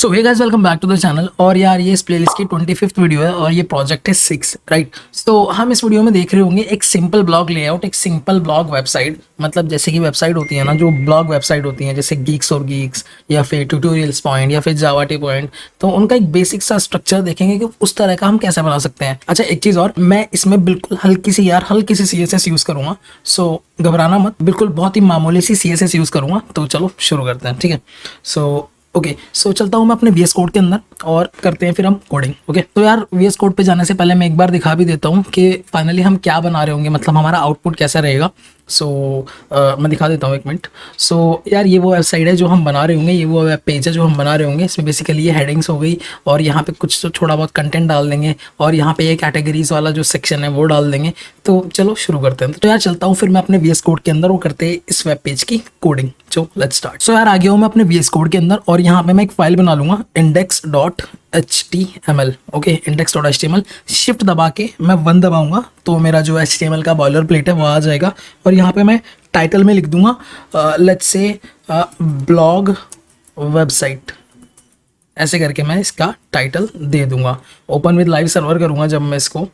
So hey guys, welcome back to the channel. और यार ये इस प्लेलिस्ट की 25th वीडियो है और ये प्रोजेक्ट है 6, राइट। तो हम इस वीडियो में देख रहे होंगे एक सिंपल ब्लॉग लेआउट, एक सिंपल ब्लॉग वेबसाइट। मतलब जैसे कि वेबसाइट होती है ना, जो ब्लॉग वेबसाइट होती है, जैसे गीक्स और गीक्स या फिर ट्यूटोरियल्स पॉइंट या फिर जावाटी पॉइंट, तो उनका एक बेसिक सा स्ट्रक्चर देखेंगे कि उस तरह का हम कैसे बना सकते हैं। अच्छा, एक चीज़ और, मैं इसमें बिल्कुल हल्की सी CSS यूज़ करूँगा। सो घबराना मत, बिल्कुल बहुत ही मामूली सी CSS यूज़ करूँगा। तो चलो शुरू करते हैं, ठीक है। सो चलता हूँ मैं अपने VS कोड के अंदर और करते हैं फिर हम कोडिंग। ओके, तो यार VS कोड पे जाने से पहले मैं एक बार दिखा भी देता हूँ कि फाइनली हम क्या बना रहे होंगे, मतलब हमारा आउटपुट कैसा रहेगा। मैं दिखा देता हूँ, एक मिनट। यार ये वो वेबसाइट है जो हम बना रहे होंगे, ये वो वेब पेज है जो हम बना रहे होंगे। इसमें बेसिकली ये हेडिंग्स हो गई और यहाँ पे कुछ तो थोड़ा बहुत कंटेंट डाल देंगे और यहाँ पे ये कैटेगरीज वाला जो सेक्शन है वो डाल देंगे। तो चलो शुरू करते हैं। तो यार चलता हूँ फिर मैं अपने VS कोड के अंदर वो करते हैं इस वेब पेज की coding. So let's start. So यार आ गया हूँ मैं अपने VS कोड के अंदर और यहाँ पे मैं एक फाइल बना लूँगा index.html। ओके, index.html शिफ्ट दबा के मैं 1 दबाऊंगा तो मेरा जो HTML का बॉयलर प्लेट है वो आ जाएगा। और यहाँ पे मैं टाइटल में लिख दूंगा लेट्स से ब्लॉग वेबसाइट, ऐसे करके मैं इसका टाइटल दे दूंगा। ओपन विद लाइव सर्वर करूंगा जब मैं इसको।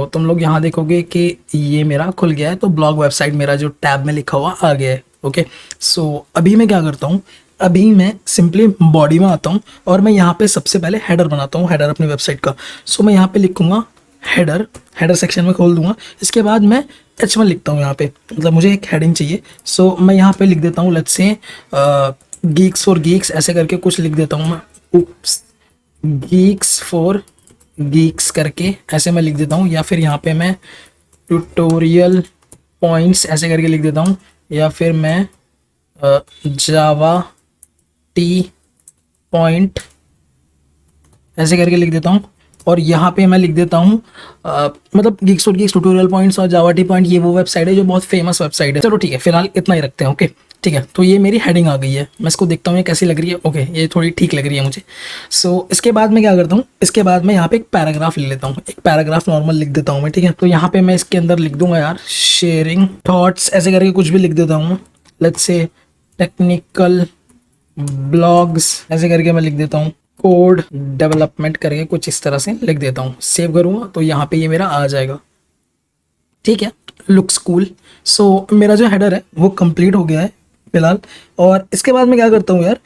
तुम लोग यहाँ देखोगे कि ये मेरा खुल गया है, तो ब्लॉग वेबसाइट मेरा जो टैब में लिखा हुआ आ गया है। ओके, अभी मैं क्या करता हूँ, अभी मैं सिंपली बॉडी में आता हूँ और मैं यहाँ पे सबसे पहले हेडर बनाता हूँ, हेडर अपनी वेबसाइट का। मैं यहाँ पे लिखूँगा हेडर सेक्शन में खोल दूंगा। इसके बाद मैं H1 लिखता हूँ यहाँ पे, मतलब मुझे एक हेडिंग चाहिए। मैं यहाँ पे लिख देता हूँ let's say Geeks for Geeks, ऐसे करके कुछ लिख देता हूँ मैं। गीक्स फॉर गीक्स करके ऐसे मैं लिख देता हूँ, या फिर यहाँ पे मैं ट्यूटोरियल पॉइंट्स ऐसे करके लिख देता हूँ, या फिर मैं जावा टी पॉइंट ऐसे करके लिख देता हूँ। और यहाँ पे मैं लिख देता हूँ मतलब Geeks for Geeks tutorial points और जावा टी पॉइंट, ये वो वेबसाइट है जो बहुत फेमस वेबसाइट है। चलो ठीक है, फिलहाल इतना ही रखते हैं। ओके ठीक है, तो ये मेरी हेडिंग आ गई है। मैं इसको देखता हूँ ये कैसी लग रही है। ओके, ये थोड़ी ठीक लग रही है मुझे। इसके बाद मैं क्या करता हूँ, इसके बाद मैं यहाँ पे एक पैराग्राफ ले लेता हूँ, एक पैराग्राफ नॉर्मल लिख देता हूँ मैं, ठीक है। तो यहाँ पे मैं इसके अंदर लिख दूंगा यार शेयरिंग थॉट्स, ऐसे करके कुछ भी लिख देता हूँ। लेट्स से टेक्निकल ब्लॉग्स ऐसे करके मैं लिख देता हूँ। कोड डेवलपमेंट करके कुछ इस तरह से लिख देता हूँ। सेव करूँगा तो यहाँ पे ये मेरा आ जाएगा, ठीक है। Looks cool. मेरा जो हेडर है वो कंप्लीट हो गया है फिलहाल। और इसके बाद मैं क्या करता हूँ यार,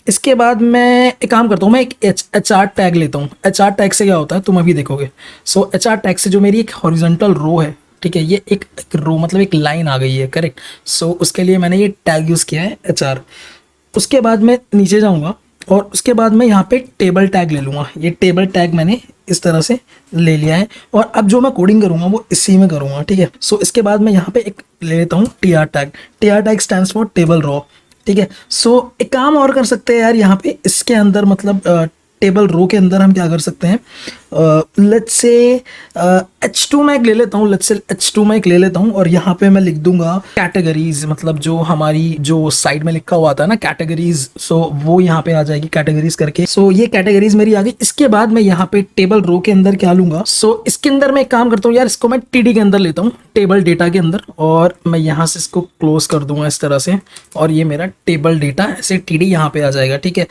इसके बाद मैं एक काम करता हूँ, मैं एक HR टैग लेता हूँ। HR टैग से क्या होता है तुम अभी देखोगे। HR टैग से जो मेरी एक हॉरिजॉन्टल रो है, ठीक है, ये एक रो मतलब एक लाइन आ गई है, करेक्ट। उसके लिए मैंने ये टैग यूज़ किया है HR। उसके बाद मैं नीचे जाऊँगा और उसके बाद मैं यहाँ पे टेबल टैग ले लूँगा। ये टेबल टैग मैंने इस तरह से ले लिया है और अब जो मैं कोडिंग करूँगा वो इसी में करूँगा, ठीक है। इसके बाद मैं यहाँ पे एक ले लेता हूँ TR tag. TR tag stands for table raw, ठीक है। एक काम और कर सकते हैं यार, यहाँ पे इसके अंदर मतलब टेबल रो के अंदर हम क्या कर सकते हैं, लेट्स से H2 मैं एक ले लेता हूँ। लेट्स से H2 मैं एक ले लेता हूँ और यहाँ पे मैं लिख दूंगा कैटेगरीज, मतलब जो हमारी जो साइड में लिखा हुआ था ना कैटेगरीज, वो यहाँ पे आ जाएगी कैटेगरीज करके। ये कैटेगरीज मेरी आ गई। इसके बाद मैं यहाँ पे टेबल रो के अंदर क्या लूंगा, इसके अंदर मैं एक काम करता हूँ यार, इसको मैं TD के अंदर लेता हूँ, टेबल डेटा के अंदर, और मैं यहाँ से इसको क्लोज कर दूंगा इस तरह से, और ये मेरा टेबल डेटा ऐसे TD यहाँ पे आ जाएगा, ठीक है।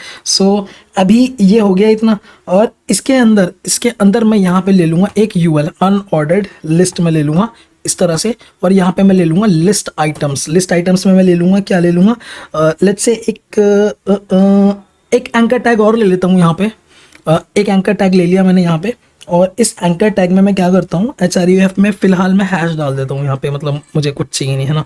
अभी ये हो गया इतना। और इसके अंदर मैं यहाँ पे ले लूँगा एक UL अनऑर्डर्ड लिस्ट में ले लूँगा इस तरह से, और यहाँ पे मैं ले लूँगा लिस्ट आइटम्स में मैं ले लूँगा, क्या ले लूँगा, लेट्स से एक एंकर टैग और ले लेता हूँ यहाँ पे। एक एंकर टैग ले लिया मैंने यहाँ पे, और इस एंकर टैग में मैं क्या करता हूँ, HREF में फिलहाल मैं हैश डाल देता हूँ यहाँ पे, मतलब मुझे कुछ चाहिए नहीं है ना।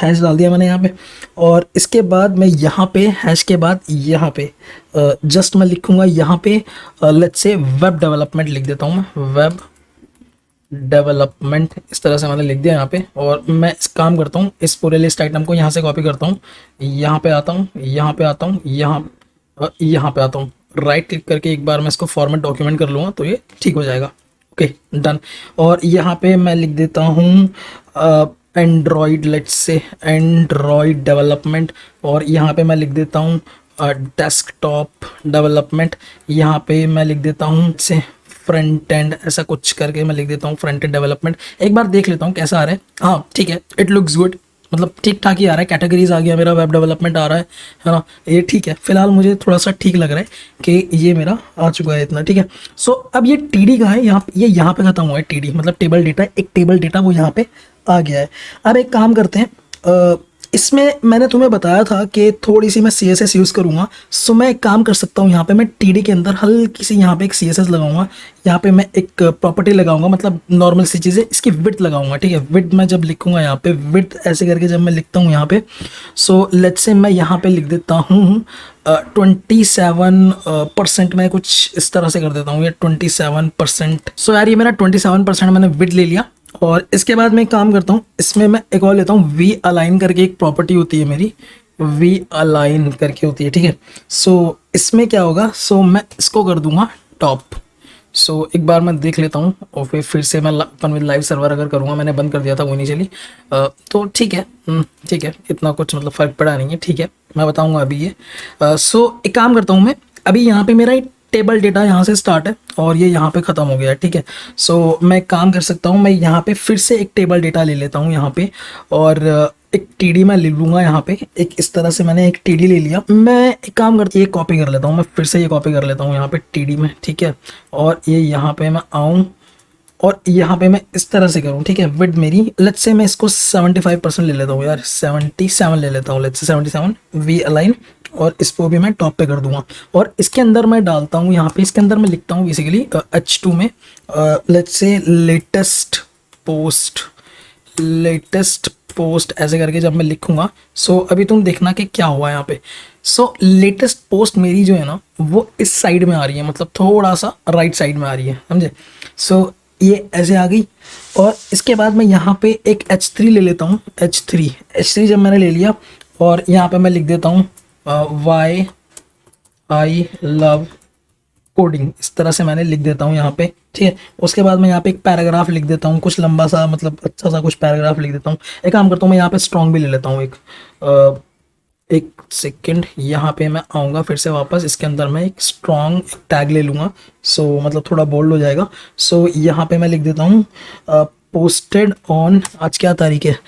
हैश डाल दिया मैंने यहाँ पे। और इसके बाद मैं यहाँ पे हैश के बाद यहाँ पे जस्ट मैं लिखूँगा यहाँ पे लेट्स से वेब डेवलपमेंट लिख देता हूँ मैं, वेब डेवलपमेंट इस तरह से मैंने लिख दिया यहाँ पे। और मैं इस काम करता हूँ, इस पूरे लिस्ट आइटम को यहाँ से कॉपी करता हूँ, यहाँ पे आता हूँ, यहाँ पे आता हूँ, यहाँ पे आता हूँ, राइट क्लिक करके एक बार मैं इसको फॉर्मेट डॉक्यूमेंट कर लूँगा तो ये ठीक हो जाएगा। Okay done. और यहाँ पे मैं लिख देता हूँ Android, let's say Android development, और यहाँ पे मैं लिख देता हूँ डेस्कटॉप डेवलपमेंट। यहाँ पे मैं लिख देता हूँ से फ्रंट एंड, ऐसा कुछ करके मैं लिख देता हूँ फ्रंट एंड डेवलपमेंट। एक बार देख लेता हूँ कैसा आ रहा है। हाँ ठीक है, इट लुक्स गुड, मतलब ठीक ठाक ही आ रहा है, कैटेगरीज आ गया मेरा, वेब डेवलपमेंट आ रहा है ना, ये ठीक है। फिलहाल मुझे थोड़ा सा ठीक लग रहा है कि ये मेरा आ चुका है इतना, ठीक है। सो अब ये टीडी का है, ये यहाँ पे खत्म हुआ है टीडी, मतलब टेबल डेटा, एक टेबल डेटा वो यहाँ पे आ गया है। अब एक काम करते हैं, इसमें मैंने तुम्हें बताया था कि थोड़ी सी मैं CSS यूज़ करूँगा। सो मैं एक काम कर सकता हूँ, यहाँ पे मैं टीडी के अंदर हल्की सी यहाँ पे एक CSS लगाऊंगा, यहाँ पे मैं एक प्रॉपर्टी लगाऊंगा, मतलब नॉर्मल सी चीज़ें, इसकी विड्थ लगाऊंगा, ठीक है। विड्थ मैं जब लिखूंगा यहाँ पे, विड्थ ऐसे करके जब मैं लिखता हूँ यहाँ पे, सो लेट्स से मैं यहाँ पे लिख देता हूँ 27% में, कुछ इस तरह से कर देता हूँ, ये 27%। सो यार ये मेरा 27% मैंने विड्थ ले लिया। और इसके बाद मैं एक काम करता हूँ, इसमें मैं एक और लेता हूँ, वी अलाइन करके एक प्रॉपर्टी होती है मेरी, वी अलाइन करके होती है, ठीक है। सो इसमें क्या होगा, सो मैं इसको कर दूंगा टॉप। सो एक बार मैं देख लेता हूँ और फिर से मैं ओपन विद लाइव सर्वर अगर करूँगा, मैंने बंद कर दिया था वो इनिशियली, तो ठीक है, ठीक है, इतना कुछ मतलब फ़र्क पड़ा नहीं है, ठीक है, मैं बताऊँगा अभी ये। सो एक काम करता हूँ मैं, अभी यहाँ पे मेरा एक टेबल डेटा यहाँ से स्टार्ट है और ये यहाँ पे ख़त्म हो गया है, ठीक है। सो मैं काम कर सकता हूँ, मैं यहाँ पे फिर से एक टेबल डेटा ले लेता हूँ यहाँ पे, और एक टीडी मैं ले लूँगा यहाँ पे, एक इस तरह से मैंने एक टीडी ले लिया। मैं एक काम करता हूँ, ये कॉपी कर लेता हूँ, मैं फिर से ये कॉपी कर लेता हूँ यहाँ पे टीडी में, ठीक है। और ये यहाँ पे मैं आऊँ और यहाँ पे मैं इस तरह से करूँ, ठीक है। विड्थ मेरी लेट्स से मैं इसको 75% ले लेता हूँ यार, 77 ले लेता हूँ, लेट्स से 77, वी अलाइन, और इसको भी मैं टॉप पे कर दूंगा। और इसके अंदर मैं डालता हूँ यहाँ पे, इसके अंदर मैं लिखता हूँ बेसिकली H2 में लेट्स से लेटेस्ट पोस्ट ऐसे करके जब मैं लिखूंगा। सो अभी तुम देखना कि क्या हुआ यहाँ पे। सो लेटेस्ट पोस्ट मेरी जो है ना वो इस साइड में आ रही है, मतलब थोड़ा सा राइट साइड में आ रही है, समझे। सो ये ऐसे आ गई। और इसके बाद मैं यहाँ पे एक H3 ले लेता हूँ, H3 जब मैंने ले लिया, और यहाँ पे मैं लिख देता हूँ वाई आई लव कोडिंग, इस तरह से मैंने लिख देता हूँ यहाँ पे, ठीक है। उसके बाद मैं यहाँ पे एक पैराग्राफ लिख देता हूँ, कुछ लंबा सा, मतलब अच्छा सा कुछ पैराग्राफ लिख देता हूँ। एक काम करता हूँ, मैं यहाँ पे स्ट्रॉन्ग भी ले लेता हूँ एक सेकंड, यहाँ पे मैं आऊँगा फिर से वापस, इसके अंदर मैं एक स्ट्रॉन्ग टैग ले लूँगा, सो मतलब थोड़ा बोल्ड हो जाएगा। सो यहाँ पे मैं लिख देता हूँ पोस्टेड ऑन, आज क्या तारीख है,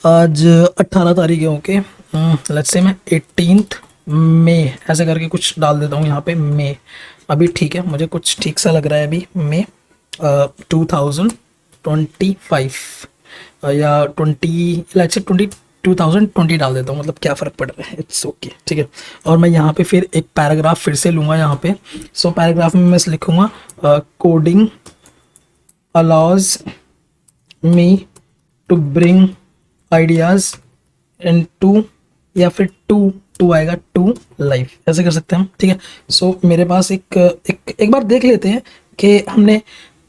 आज 18 तारीख है, ओके। लेट्स से मैं 18 मई ऐसे करके कुछ डाल देता हूँ यहाँ पे, मई, अभी ठीक है, मुझे कुछ ठीक सा लग रहा है अभी, मई 2025 या 2020 डाल देता हूँ, मतलब क्या फ़र्क पड़ रहा है, इट्स ओके, ठीक है। और मैं यहाँ पे फिर एक पैराग्राफ फिर से लूँगा यहाँ पे। सो पैराग्राफ में मैं लिखूँगा coding allows me to bring ideas and to, या फिर टू आएगा, टू लाइफ, ऐसे कर सकते हैं हम, ठीक है। सो मेरे पास एक बार देख लेते हैं कि हमने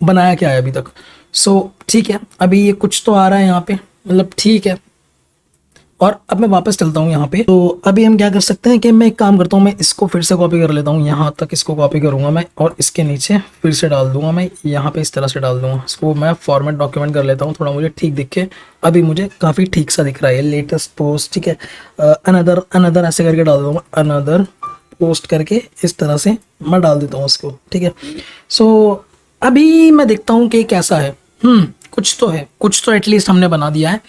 बनाया क्या है अभी तक। सो ठीक है, अभी ये कुछ तो आ रहा है यहाँ पे, मतलब ठीक है। और अब मैं वापस चलता हूँ यहाँ पे। तो अभी हम क्या कर सकते हैं कि मैं एक काम करता हूँ, मैं इसको फिर से कॉपी कर लेता हूँ, यहाँ तक इसको कॉपी करूँगा मैं, और इसके नीचे फिर से डाल दूंगा मैं, यहाँ पे इस तरह से डाल दूंगा। इसको मैं फॉर्मेट डॉक्यूमेंट कर लेता हूँ, थोड़ा मुझे ठीक दिखे, अभी मुझे काफ़ी ठीक सा दिख रहा है, लेटेस्ट पोस्ट, ठीक है। अनदर ऐसे करके डाल दूँगा, अनदर पोस्ट करके इस तरह से मैं डाल देता हूँ उसको, ठीक है। सो अभी मैं देखता हूँ कि कैसा है। कुछ तो है, कुछ तो एटलीस्ट हमने बना दिया है।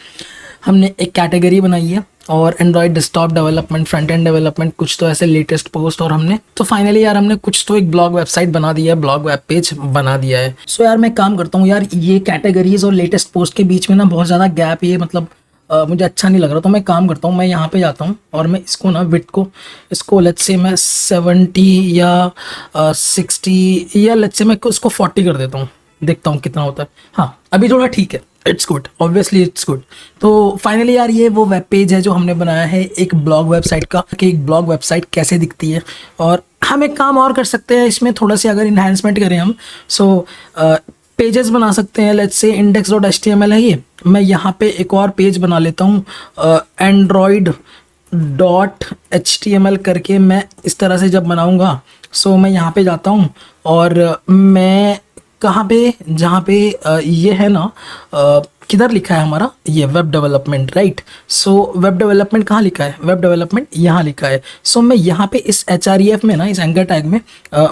हमने एक कैटेगरी बनाई है, और Android desktop development, front end development, कुछ तो ऐसे लेटेस्ट पोस्ट, और हमने तो फाइनली यार हमने कुछ तो एक ब्लॉग वेबसाइट बना दिया है, ब्लॉग वेब पेज बना दिया है। सो यार मैं काम करता हूँ यार, ये कैटेगरीज और लेटेस्ट पोस्ट के बीच में ना बहुत ज़्यादा गैप, ये मतलब मुझे अच्छा नहीं लग रहा। तो मैं काम करता हूँ, मैं यहाँ पे जाता हूँ और मैं इसको ना विड्थ को, इसको लेट्स से मैं 70 या 60 या लेट्स से मैं उसको 40 कर देता हूँ, देखता हूँ कितना होता है। हाँ अभी थोड़ा ठीक है, it's good, obviously it's good. तो फाइनली यार ये वो वेब पेज है जो हमने बनाया है एक ब्लॉग वेबसाइट का, कि एक ब्लॉग वेबसाइट कैसे दिखती है। और हम एक काम और कर सकते हैं इसमें, थोड़ा सी अगर इन्हांसमेंट करें हम, सो पेजेस बना सकते हैं। लेट्स से index.html है ये, मैं यहाँ पे एक और पेज बना लेता हूँ android.html करके। मैं इस तरह से जब बनाऊँगा, सो मैं यहाँ पे जाता हूँ और मैं कहाँ पे, जहाँ पे ये है ना, किधर लिखा है हमारा ये web development, right. So web development कहाँ लिखा है, वेब डेवलपमेंट यहाँ लिखा है। सो मैं यहाँ पे इस href में ना, इस एंकर टैग में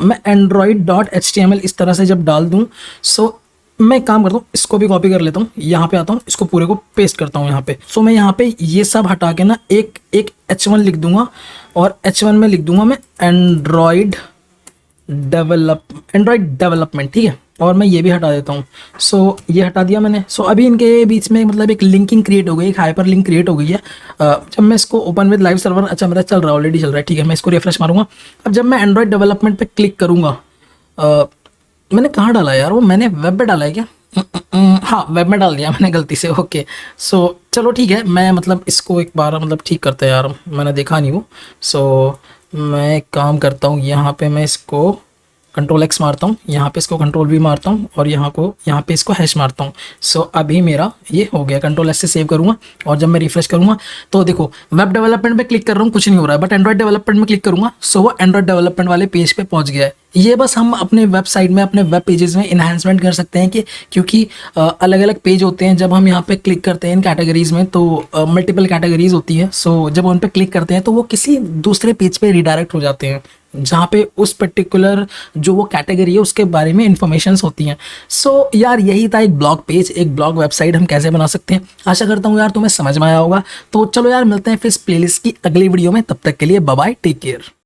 मैं android.html इस तरह से जब डाल दूँ, सो मैं एक काम करता हूँ, इसको भी कॉपी कर लेता हूँ, यहाँ पे आता हूँ, इसको पूरे को पेस्ट करता हूँ यहाँ पे। सो मैं यहाँ पे ये सब हटा के ना एक एक H1 लिख दूंगा, और H1 में लिख दूंगा मैं एंड्रॉयड डेवलपमेंट, ठीक है। और मैं ये भी हटा देता हूँ। सो ये हटा दिया मैंने। सो अभी इनके बीच में मतलब एक लिंकिंग क्रिएट हो गई, एक हाइपर लिंक क्रिएट हो गई है। जब मैं इसको ओपन विद लाइव सर्वर, अच्छा मेरा चल रहा है, ऑलरेडी चल रहा है, ठीक है। मैं इसको रिफ्रेश मारूंगा। अब जब मैं एंड्रॉयड डेवलपमेंट पे क्लिक करूंगा, मैंने कहाँ डाला है यार, वो मैंने वेब पे डाला है क्या? हाँ, वेब में डाल दिया मैंने गलती से। ओके, सो चलो ठीक है, मैं मतलब इसको एक बार मतलब ठीक करते हैं यार, मैंने देखा नहीं वो। सो मैं एक काम करता हूँ, यहाँ पे मैं इसको कंट्रोल एक्स मारता हूँ, यहाँ पे इसको कंट्रोल वी मारता हूँ, और यहाँ पे इसको हैश मारता हूँ। सो अभी मेरा ये हो गया। कंट्रोल एस से सेव करूँगा, और जब मैं रिफ्रेश करूँगा तो देखो वेब डेवलपमेंट पे क्लिक कर रहा हूँ, कुछ नहीं हो रहा है, बट एंड्रॉयड डेवलपमेंट में क्लिक करूँगा, सो वो एंड्रॉयड डेवलपमेंट वाले पेज पे पहुँच गया है। ये बस हम अपने वेबसाइट में, अपने वेब पेजेस में इन्हांसमेंट कर सकते हैं कि क्योंकि अलग अलग पेज होते हैं। जब हम यहाँ पे क्लिक करते हैं इन कैटेगरीज में, तो मल्टीपल कैटेगरीज होती है। सो जब उन पे क्लिक करते हैं तो वो किसी दूसरे पेज पे रिडायरेक्ट हो जाते हैं, जहाँ पे उस पर्टिकुलर जो वो कैटेगरी है उसके बारे में इंफॉर्मेशंस होती हैं। सो यार यही था एक ब्लॉग पेज, एक ब्लॉग वेबसाइट हम कैसे बना सकते हैं। आशा करता हूँ यार तुम्हें समझ में आया होगा। तो चलो यार मिलते हैं फिर इस प्लेलिस्ट की अगली वीडियो में, तब तक के लिए बाय बाय, टेक केयर।